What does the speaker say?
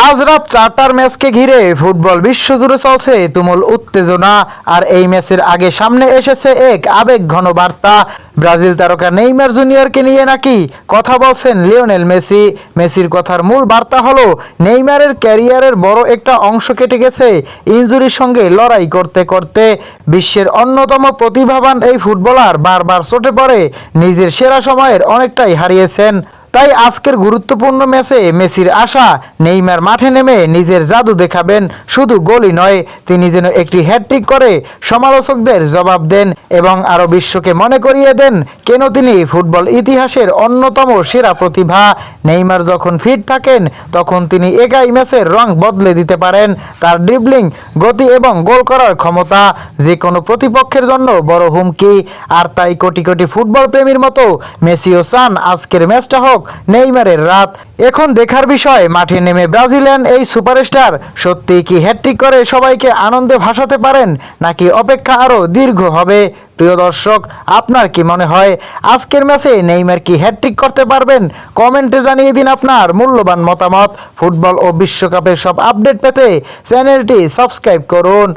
আজ রাত 4টার ম্যাচকে ঘিরে ফুটবল বিশ্বজুড়ে চলছে তুমুল উত্তেজনা। আর এই ম্যাচের আগে সামনে এসেছে এক আবেগঘন বার্তা। ব্রাজিল তারকা নেইমার জুনিয়রকে নিয়ে নাকি কথা বলছেন লিওনেল মেসি। মেসির কথার মূল বার্তা হলো, নেইমারের ক্যারিয়ারের বড় একটা অংশ কেটে গেছে ইনজুরির সঙ্গে লড়াই করতে করতে। বিশ্বের অন্যতম প্রতিভাবান এই ফুটবলার বারবার চোটে পড়ে নিজের সেরা সময়ের অনেকটাই হারিয়েছেন। তাই আজকের গুরুত্বপূর্ণ ম্যাচে মেসির আশা, নেইমার মাঠে নেমে নিজের জাদু দেখাবেন। শুধু গোলই নয়, তিনি যেন একটি হ্যাটট্রিক করে সমালোচকদের জবাব দেন এবং আরও বিশ্বকে মনে করিয়ে দেন কেন তিনি ফুটবল ইতিহাসের অন্যতম সেরা প্রতিভা। নেইমার যখন ফিট থাকেন তখন তিনি একাই ম্যাচের রং বদলে দিতে পারেন। তার ড্রিবলিং, গতি এবং গোল করার ক্ষমতা যে কোনো প্রতিপক্ষের জন্য বড় হুমকি। আর তাই কোটি কোটি ফুটবল প্রেমীর মতো মেসিও চান আজকের ম্যাচটা হোক নেইমারের রাত। এখন দেখার বিষয়, মাঠে নেমে ব্রাজিলিয়ান এই সুপারস্টার সত্যিই কি হ্যাটট্রিক করে সবাইকে আনন্দে ভাসাতে পারেন, নাকি অপেক্ষা আরও দীর্ঘ হবে। প্রিয় দর্শক, আপনার কি মনে হয় আজকের ম্যাচে নেইমার কি হ্যাটট্রিক করতে পারবেন? কমেন্টে জানিয়ে দিন আপনার মূল্যবান মতামত। ফুটবল ও বিশ্বকাপের সব আপডেট পেতে চ্যানেলটি সাবস্ক্রাইব করুন।